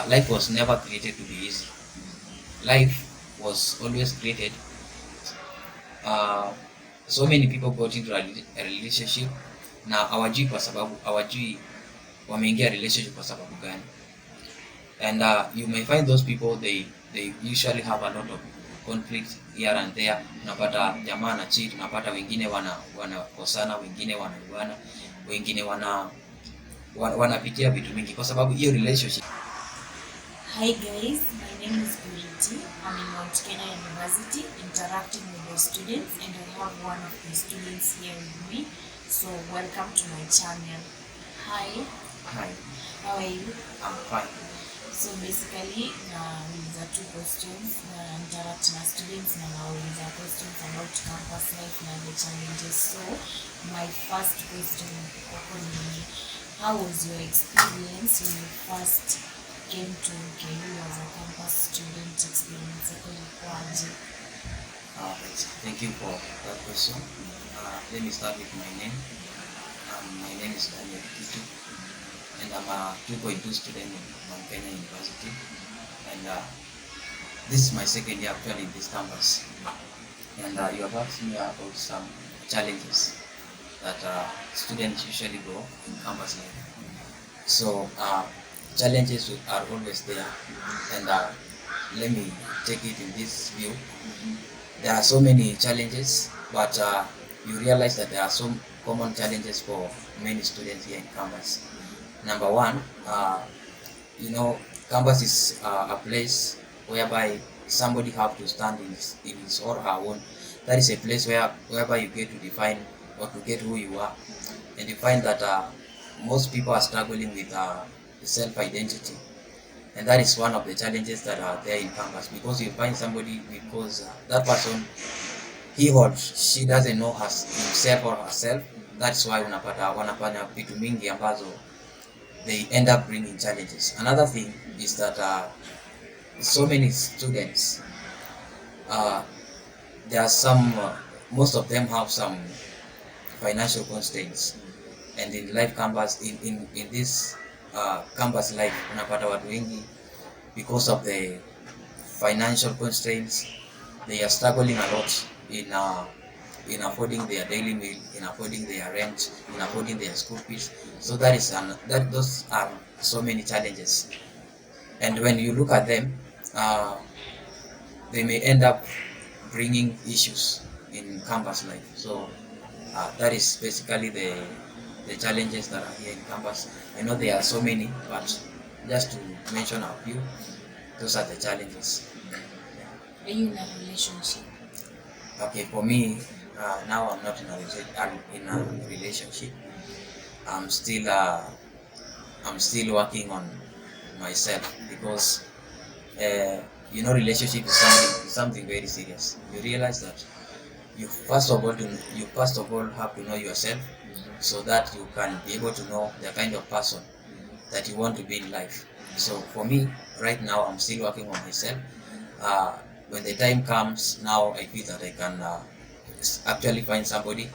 life was never created to be easy. Life was always created. Uh, so many people got into a relationship na hawajui kwa sababu hawajui wameingia relationship kwa sababu gani. And you may find those people they usually have a lot of conflict here and there. Unapata jamaa na cheat, unapata wengine wanakosana, wengine wanauana, wengine wanapitia vitu mingi kwa sababu hiyo relationship. Hi guys, my name is Purity. I'm in Mount Kenya University interacting with the students, and I have one of the students here with me. So welcome to my channel. Hi. Hi. How are you? I'm fine. So basically, these are two questions. Interact with students and these are questions about campus life and the challenges. So my first question, how was your experience when you first came to KU as a campus student experience? Thank you for that question. Let me start with my name. My name is Daniel Kitu, and I'm a 2.2 student in Mount Kenya University, and this is my second year actually in this campus. And you have asked me about some challenges that students usually go in campus life. So challenges are always there, and let me take it in this view. There are so many challenges, but you realize that there are some common challenges for many students here in campus. Number one, campus is a place whereby somebody have to stand in his or her own. That is a place whereby you get to define or to get who you are, and you find that most people are struggling with self-identity, and that is one of the challenges that are there in campus, because you find somebody because that person, he or she doesn't know himself or herself. That's why wanapata vitu mingi ambazo they end up bringing challenges. Another thing is that so many students, there are some, most of them have some financial constraints, and in life campus, in this campus life, unapata watu wengi because of the financial constraints, they are struggling a lot in affording their daily meal, in affording their rent, in affording their school fees. So those are so many challenges, and when you look at them, they may end up bringing issues in campus life. So that is basically the challenges that are here in campus. I know there are so many, but just to mention a few, those are the challenges. Are you in a relationship? Okay, for me, now I'm not in a relationship. I'm still working on myself, because relationship is something very serious. You realize that you first of all have to know yourself, so that you can be able to know the kind of person that you want to be in life. So for me, right now, I'm still working on myself. When the time comes, now I feel that I can actually find somebody,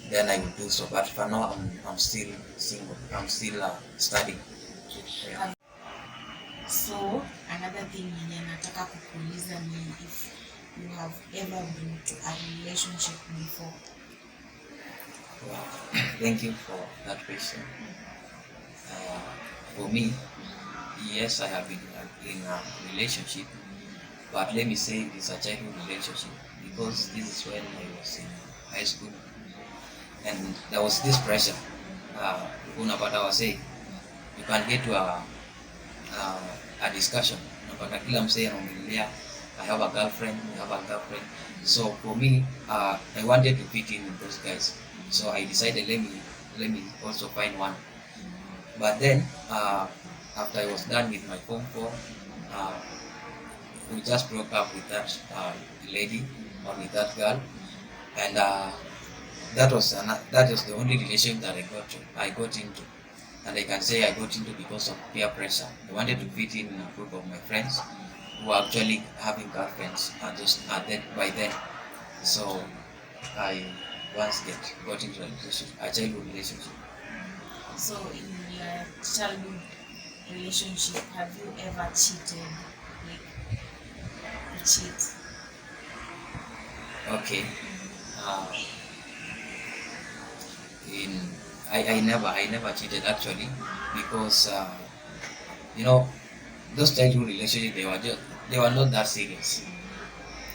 then I will do so. But for now, I'm still single. I'm still studying. Yeah. So another thing nataka kukuuliza ni if you have ever been to a relationship before. Wow. Thank you for that question. For me, yes, I have been in a relationship, but let me say it's a childhood relationship, because this is when I was in high school, and there was this pressure. Unapata wase, you can get to a discussion. Unapata kila msee anaongelea, I have a girlfriend, So for me, I wanted to fit in with those guys. So I decided, let me also find one. But then, after I was done with my Form 4, we just broke up with that lady, or with that girl, and that was the only relationship that I got into, and I can say I got into because of peer pressure. I wanted to fit in a group of my friends who are actually having girlfriends by then. So I once got into a childhood relationship. So in your childhood, relationship, have you ever cheated? Like, you cheat? Okay. Uh, in I never cheated actually, because you know, those childhood relationships, they were not that serious.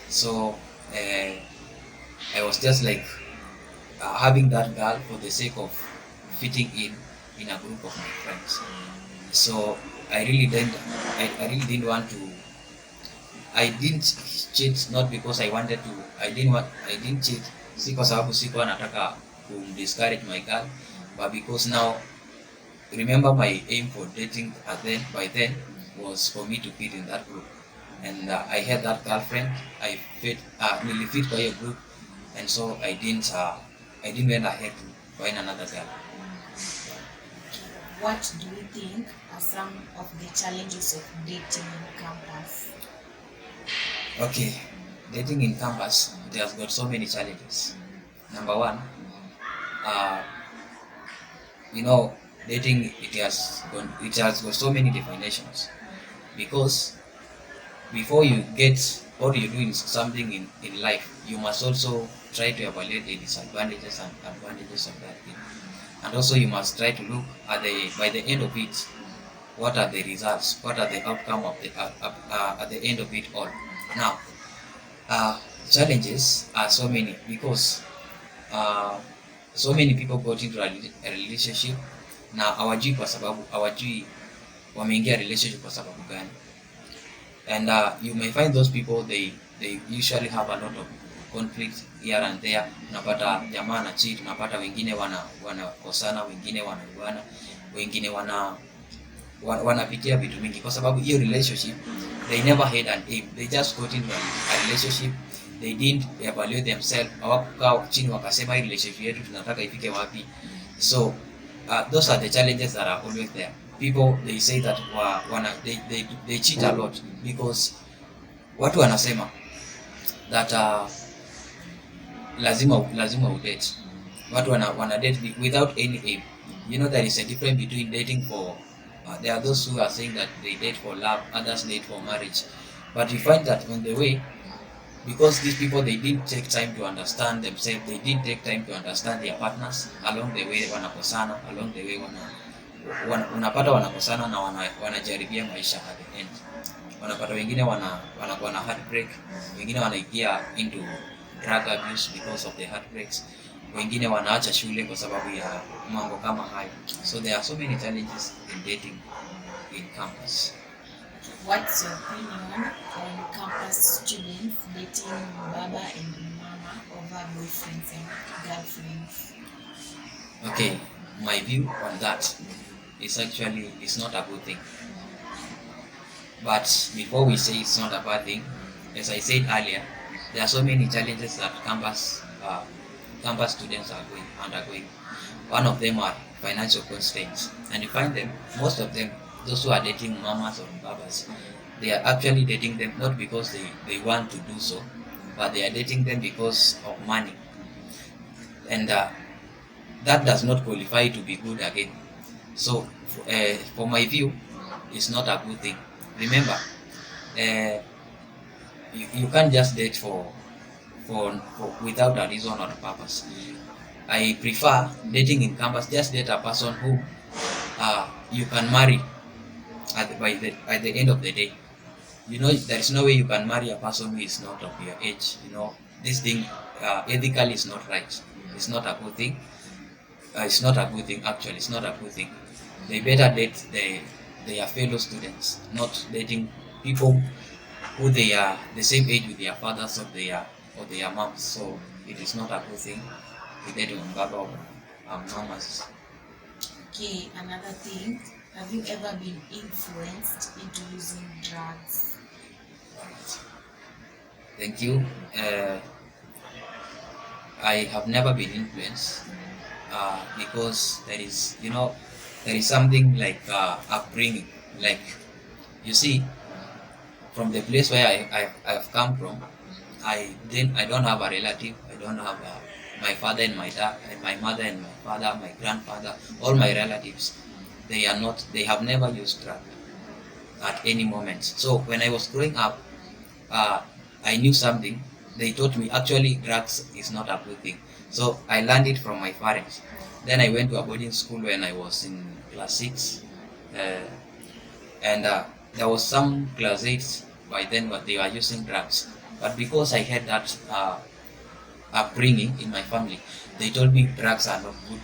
So I was just like having that girl for the sake of fitting in a group of my friends. So I really didn't I really didn't want to. I didn't cheat not because I wanted to. I didn't cheat si kwa sababu sikuwa nataka discourage my girl, but because now, remember, my aim for dating by then was for me to fit in that group, and I had that girlfriend. I fit nearly fit by a group, and so I didn't went ahead to find another girl. What do you think are some of the challenges of dating in campus? Okay, dating in campus, it has got so many challenges. Number one, uh, you know, dating, it has got so many definitions, because before you get what you do in something in life, you must also try to evaluate the disadvantages and advantages of that thing. And also you must try to look at by the end of it, what are the results, what are the outcome of the at the end of it all. Now, uh, challenges are so many, because uh, so many people got into a relationship na hawajui wameingia relationship kwa sababu gani. And you may find those people, they usually have a lot of conflict here and there. Unapata jamaa na cheat, unapata wengine wanakosana, wengine wanauana, wengine wanapitia vitu mingi kwa sababu hiyo relationship, they never had an aim. They just got into a relationship, they didn't evaluate themselves. Hawakukaa chini wakasema hii relationship yetu tunataka ifike wapi. So those are the challenges that are always there. People, they say that they cheat a lot, because watu wanasema that lazima udate. Watu wana date without any aim. You know, there is a difference between dating for there are those who are saying that they date for love, others date for marriage. But you find that on the way, because these people, they didn't take time to understand themselves, they didn't take time to understand their partners. Along the way wanakosana, along the way unapata wanakosana na wanajaribia maisha at the end. Wanapata wengine wanakuwa na heartbreak, wengine wanaingia into drug abuse because of the heartbreaks, wengine wanaacha shule kwa sababu ya mambo kama hayo. So there are so many challenges in dating in campus. What's your opinion on campus students dating baba and mama over boyfriends and girlfriends? Okay, my view on that is actually, it's not a good thing. But before we say it's not a bad thing, as I said earlier, there are so many challenges that campus students are undergoing. One of them are financial constraints, and you find them, most of them, those who are dating mamas or babas, they are actually dating them not because they want to do so, but they are dating them because of money. And that does not qualify to be good again. So for my view, it's not a good thing. Remember, you can't just date for without a reason or a purpose. I prefer dating in campus. Just date a person who you can marry at the end of the day. You know, there is no way you can marry a person who is not of your age. You know, this thing ethically is not right. It's not a good thing. It's not a good thing, actually. It's not a good thing. They better date their fellow students, not dating people who they are the same age with their fathers or their moms. So it is not a good thing to date on baba or mamas. Okay, another thing, have you ever been influenced into using drugs? Thank you. I have never been influenced because there is something like upbringing. Like, you see, from the place where I've come from, I don't have a relative. I don't have my father and my dad, and my mother and my father, my grandfather, all my relatives. they have never used drug at any moment. So when I was growing up, I knew something. They taught me actually drugs is not a good thing. So I learned it from my parents. Then I went to a boarding school when I was in class 6. Uh, and there was some class 8 by then, but they were using drugs. But because I had that upbringing in my family, they told me drugs are not good.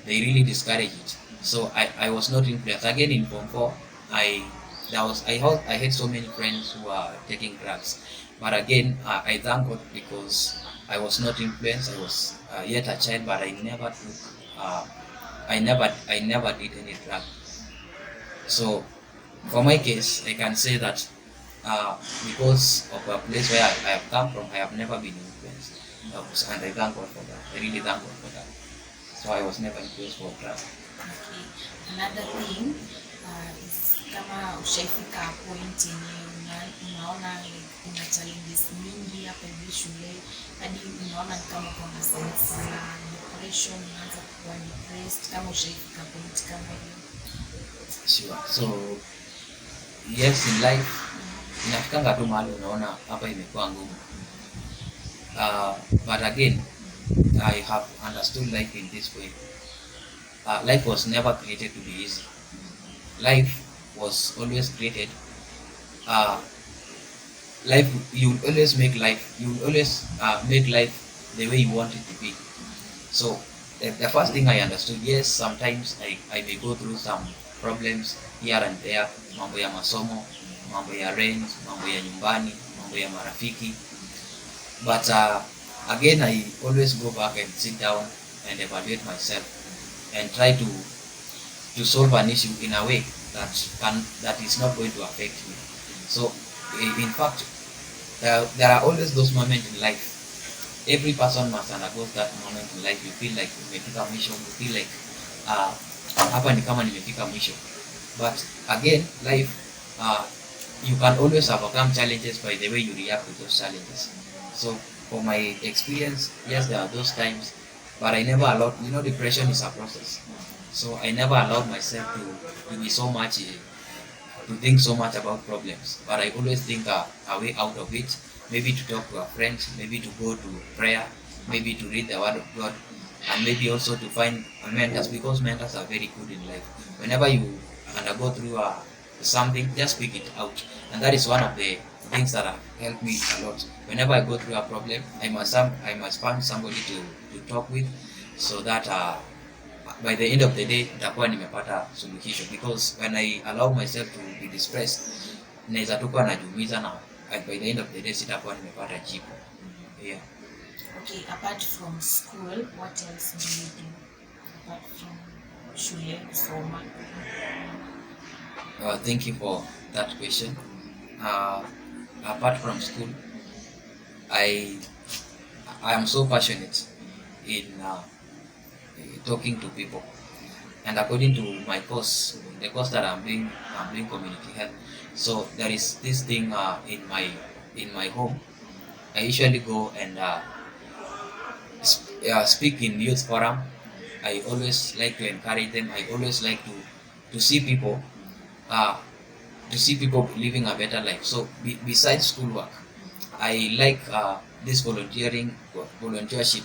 They really discourage it. So I was not influenced. Again in Form 4, I had so many friends who are taking drugs. But again, I thank God because I was not influenced. I was yet a child, but I never did any drug. So for my case, I can say that because of a place where I have come from, I have never been influenced. And I thank God for that. I really thank God for that. So I was never influenced for drugs. Okay. Another thing is kama ushaifika point yenye unaona like kuna challenges mingi hapa hivi shule hadi unaona ni kama kuna sense ya depression, unaanza kuwa depressed, kama ushaifika point kama hiyo? Sure. So yes, in life inafikanga tu mahali unaona hapa imekuwa ngumu. But again, I have understood life in this way. Life was never created to be easy. Life was always created. You will always make life. You will always make life the way you want it to be. So the first thing I understood, yes, sometimes I may go through some problems here and there, mambo ya masomo, mambo ya rent, mambo ya nyumbani, mambo ya marafiki. But again, I always go back and sit down and evaluate myself and try to solve an issue in a way that is not going to affect me. So in fact, there are always those moments in life. Every person must undergo that moment in life. You feel like umefika mwisho, you feel like hapa ni kama nimefika mwisho. But again, life, you can always overcome challenges by the way you react to those challenges. So for my experience, yes, there are those times, but I never allowed, depression is a process. So I never allowed myself to be so much, to think so much about problems. But I always think a way out of it, maybe to talk to a friend, maybe to go to prayer, maybe to read the word of God, and maybe also to find mentors, because mentors are very good in life. Whenever you undergo through something, just speak it out. And that is one of the things that have helped me a lot. Whenever I go through a problem, I must find somebody to talk with, so that by the end of the day nitakuwa nimepata solution. Because when I allow myself to be distressed, naweza tukuwa najiumiza na by the end of the day sitakuwa nimepata jibu. Yeah. Okay, apart from school, what else do you do apart from shule kusoma? Thank you for that question. Apart from school, I am so passionate in talking to people, and according to my course, the course that I'm doing community health. So there is this thing in my home. I usually go and speak in youth forum. I always like to encourage them. I always like to see people living a better life. So besides schoolwork, I like this volunteership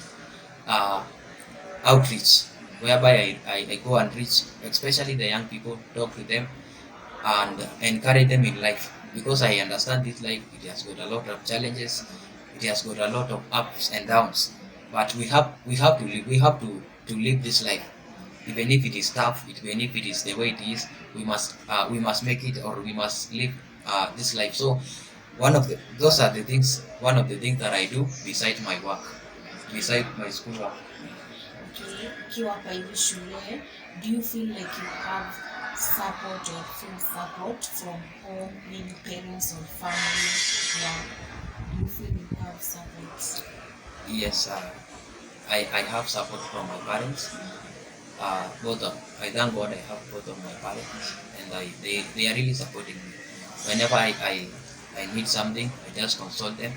outreach, whereby I go and reach, especially the young people, talk to them and encourage them in life, because I understand this life, it has got a lot of challenges, it has got a lot of ups and downs, but we have to live this life. Even if it is tough, even if it is the way it is, we must make it, or we must live this life. So one of the things that I do beside my work, beside my school work. Okay, ukiwa hapa hivi shule, do you feel like you have support or full support from home, maybe parents or family? Yeah, do you feel you have support? Yes, I have support from my parents. I thank God I have both of my parents, and they are really supporting me. Whenever I need something, I just consult them,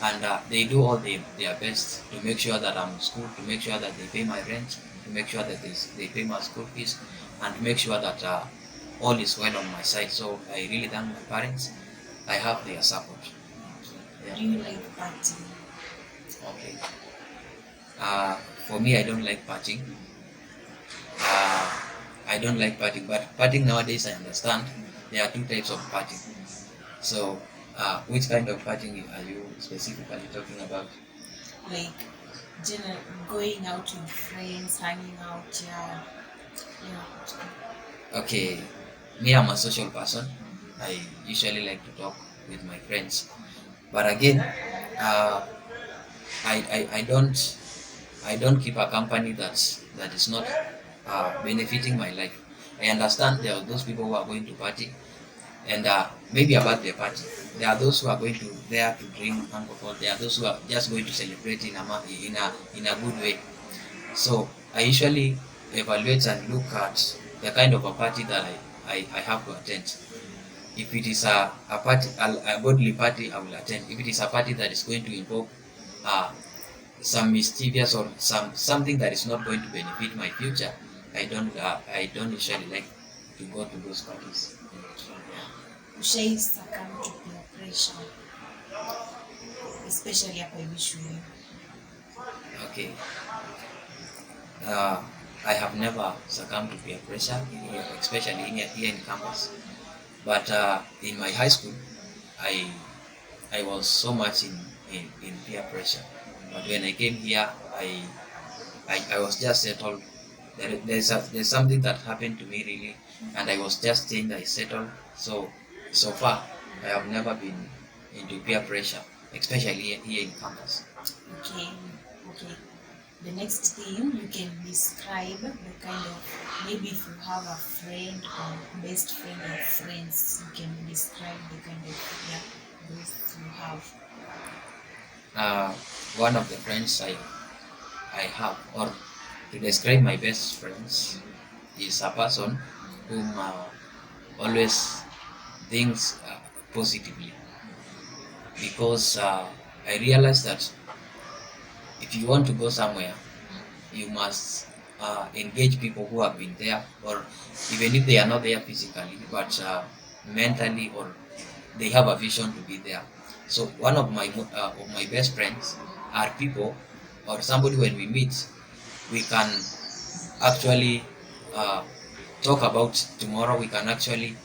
and they do all their best to make sure that I'm in school, to make sure that they pay my rent, to make sure that they pay my school fees, and make sure that all is well on my side. So I really thank my parents. I have their support. Yeah. Do you like partying? Okay. For me, I don't like partying. Uh, I don't like partying, but partying nowadays, I understand there are two types of partying. So, which kind of partying are you specifically talking about? Like going out with friends, hanging out, yeah. Okay, me, I'm a social person. I usually like to talk with my friends, but again, uh, I don't keep a company that is not benefiting my life. I understand there are those people who are going to party and maybe about their party. There are those who are going to there to drink alcohol. There are those who are just going to celebrate in a good way. So I usually evaluate and look at the kind of a party that I have to attend. If it is a party, a godly party, I will attend. If it is a party that is going to involve uh, some mischievous or something that is not going to benefit my future, I don't usually like to go to those parties. Ushai succumb to peer pressure, especially hapa hivi shule? Okay. Uh, I have never succumbed to peer pressure, especially here in campus. But in my high school, I I was so much in peer pressure. But when I came here, I was just settled. There's something that happened to me really, and I was just saying I settled. So far, I have never been into peer pressure, especially here in campus. Okay, okay. The next thing, you can describe the kind of, maybe if you have a friend or best friend or friends, you can describe the kind of, yeah, those you have. One of the friends I have, or to describe my best friends, is a person whom always thinks positively, because I realized that if you want to go somewhere, you must engage people who have been there, or even if they are not there physically, but mentally, or they have a vision to be there. So one of my best friends are people, or somebody when we meet, we can actually talk about tomorrow. We can actually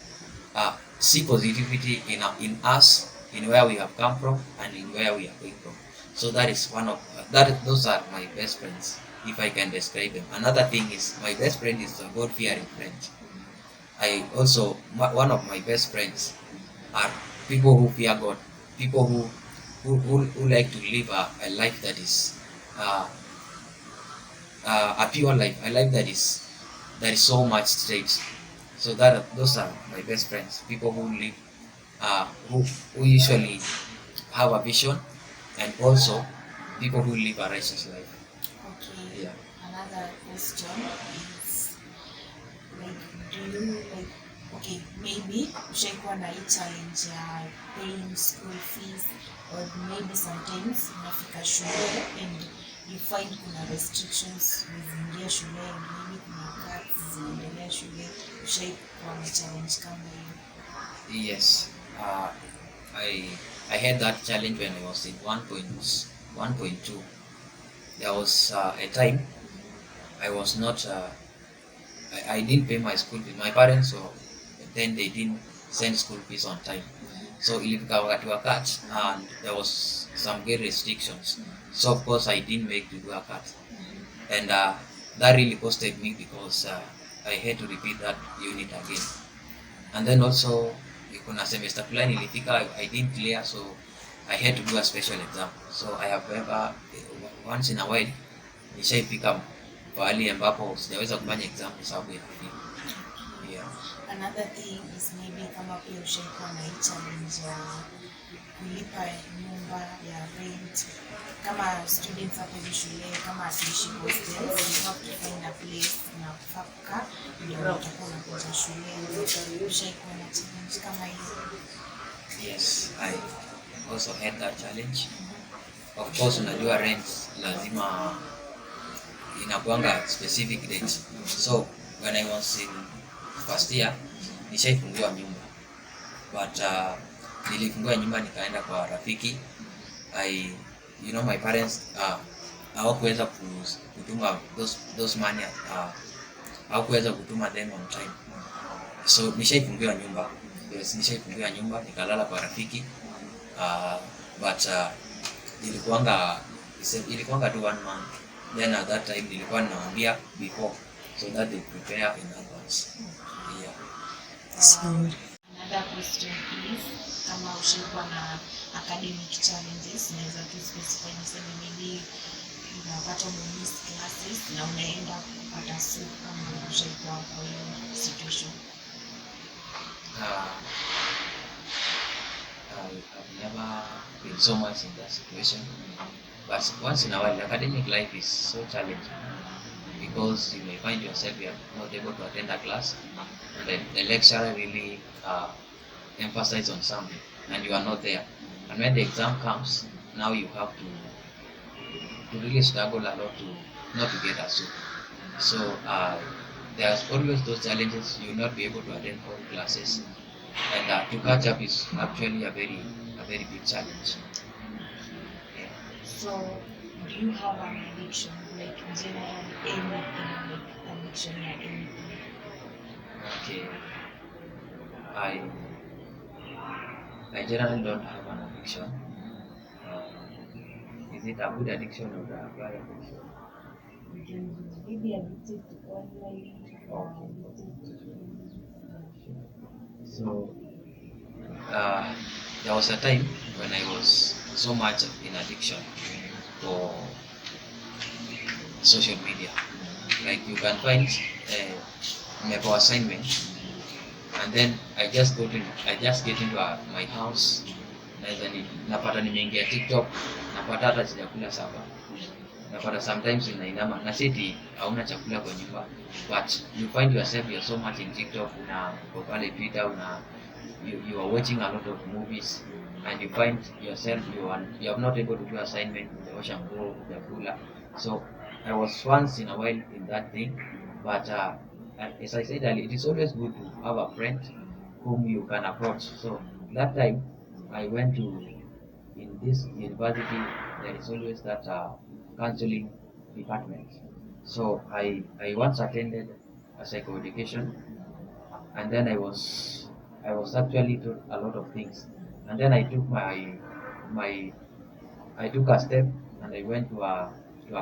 see positivity in us, in where we have come from, and in where we are going from. So that is one of those are my best friends, if I can describe them. Another thing is my best friend is a God-fearing friend. One of my best friends are people who fear God, people who like to live a life that is uh, a pure life, a life that is so much straight. So those are my best friends, people who live who usually have a vision, and also people who live a righteous life. Okay. Yeah. Another question is, like, do you like, okay, maybe ushaikuwa na hii challenge ya paying school fees, or maybe sometimes unafika shule and you find kuna restrictions ziingia shule, and maybe kuna cuts zinaendelea shule. Ushaikuwa na challenge kama hiyo? Yes. I had that challenge when I was in 1.2. There was a time I was not I didn't pay my school fees. My parents, so then they didn't send school fees on time. So ilifika wakati wa cut, and there was some great restrictions. So of course I didn't make to do a cut, and that really costed me, because I had to repeat that unit again. And then also kuna semester fulani ilifika, I didn't clear, so I had to do a special exam. So I have ever once in a while nishaifika pahali ambapo sijaweza kufanya exam kwa sababu ya fee. Yeah. Another thing is, maybe kama pia ushaikuwa na hii challenge ya kulipa nyumba ya rent. Kama students hapo hivi shule, kama atiishi hostel, you have to find a place na kufaka ndio utakuwa unakuja shule. Ushaikuwa na challenge kama hiyo? Yes, I also had that challenge. Of course, unajua rent lazima inakuanga specific date. So when I was in first year nishaifungiwa nyumba, but nilifungua nyumba nikaenda kwa rafiki. My parents hawakuweza kutuma those money, hawakuweza kutuma them on time, so nishaifungiwa nyumba. Yes, nishaifungiwa nyumba nikalala kwa rafiki, but ilikuanga tu 1 month. Then at that time nilikuwa ninawaambia before so that they prepare in advance. Yeah. Another question is, kama ushaikuwa na academic challenges, naweza tu specify niseme maybe unapata miss classes na unaenda kupata soup, kama ushaikuwa kwa hiyo situation? I've never been so much in that situation, but once in a while academic life is so challenging because you may find yourself you are not able to attend a class and the lecturer really emphasize on something and you are not there, and when the exam comes, now you have to really struggle a lot to not to get a soup. So there's always those challenges. You will not be able to attend all classes, and to catch up is actually a very big challenge. Yeah. So do you have an addiction, like generally anything, like addiction or anything? Okay. I generally don't have an addiction. Is it a good addiction or a bad addiction? Maybe addicted to online or addicted to So there was a time when I was so much in addiction for social media. Like you can find a assignment, and then I just get into my house, napata nimeingia TikTok, napata hata sijakula sapa, napata sometimes inainama na siti hauna chakula kwa nyumba, but you find yourself you're so much in TikTok, uko pale Twitter, you are watching a lot of movies, and you find yourself you are not able to do assignment, unaosha nguo, utakula. So I was once in a while in that thing, but as I said earlier, it is always good to have a friend whom you can approach. So that time I went in this university, there is always that counseling department. So I once attended a psychoeducation, and then I was actually taught a lot of things, and then I took I took a step and I went to a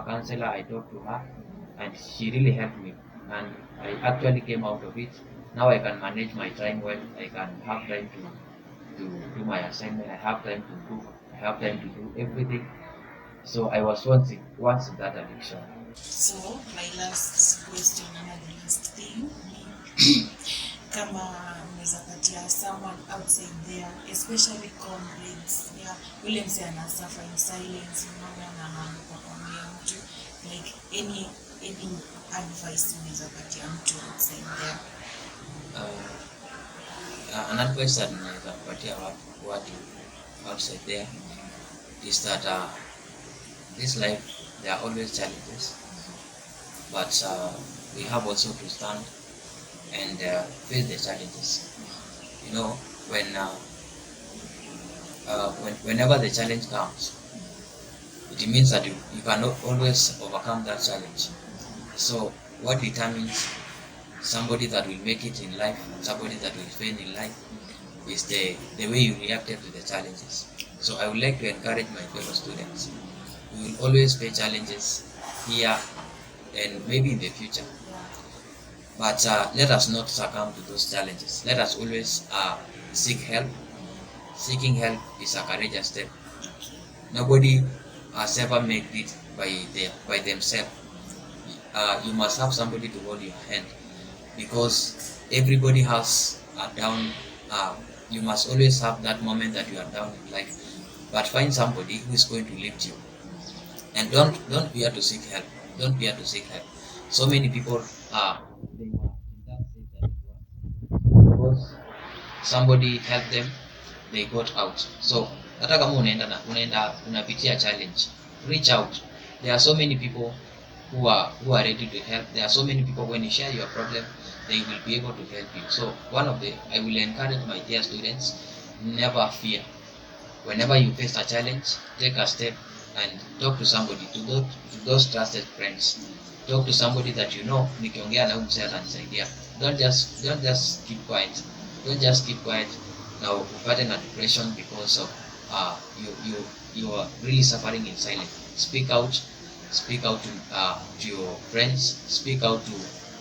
counselor. I talked to her and she really helped me, and I actually came out of it. Now I can manage my time well. I can have time to do my assignment. I have time to cook. I have time to do everything. So I was once in that addiction. So my last question, another last thing, kama unaweza patia someone outside there, especially comrades, yeah, yule mse ana suffer in silence, unaona, na anakwambia mtu, like any advice unaweza patia mtu outside there? An advice that naweza kupatia watu outside there is that this life there are always challenges, but we have also to stand and face the challenges. Whenever the challenge comes, it means that you cannot always overcome that challenge. So what determines somebody that will make it in life and somebody that will fail in life is the way you reacted to the challenges. So I would like to encourage my fellow students. We will always face challenges here and maybe in the future. But let us not succumb to those challenges. Let us always seek help. Seeking help is a courageous step. Nobody has ever made it by themselves. You must have somebody to hold your hand, because everybody has a down. You must always have that moment that you are down in life, but find somebody who is going to lift you. And don't fear to seek help. Don't fear to seek help. So many people they were in that state that because somebody helped them, they got out. So hata kama unapitia challenge, reach out. There are so many people who are ready to help. There are so many people, when you share your problem, they will be able to help you. So I will encourage my dear students, never fear. Whenever you face a challenge, take a step and talk to somebody, to those trusted friends. Talk to somebody that you know, nikiongea na huyu mzee atanisaidia. Don't just keep quiet. Don't just keep quiet. Now upate na depression because of you are really suffering in silence. Speak out. Speak out to your friends. Speak out to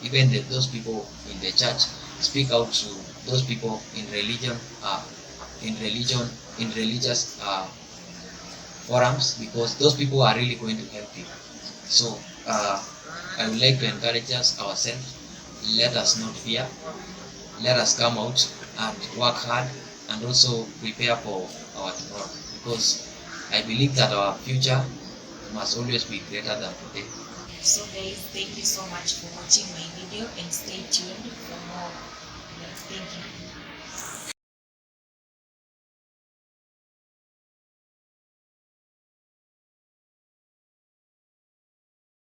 even those people in the church. Speak out to those people in religion. In religious forums, because those people are really going to help you. So I would like to encourage us ourselves. Let us not fear. Let us come out and work hard, and also prepare for our tomorrow, because I believe that our future must always be greater than today. So guys, thank you so much for watching my video, and stay tuned for more. Thank you.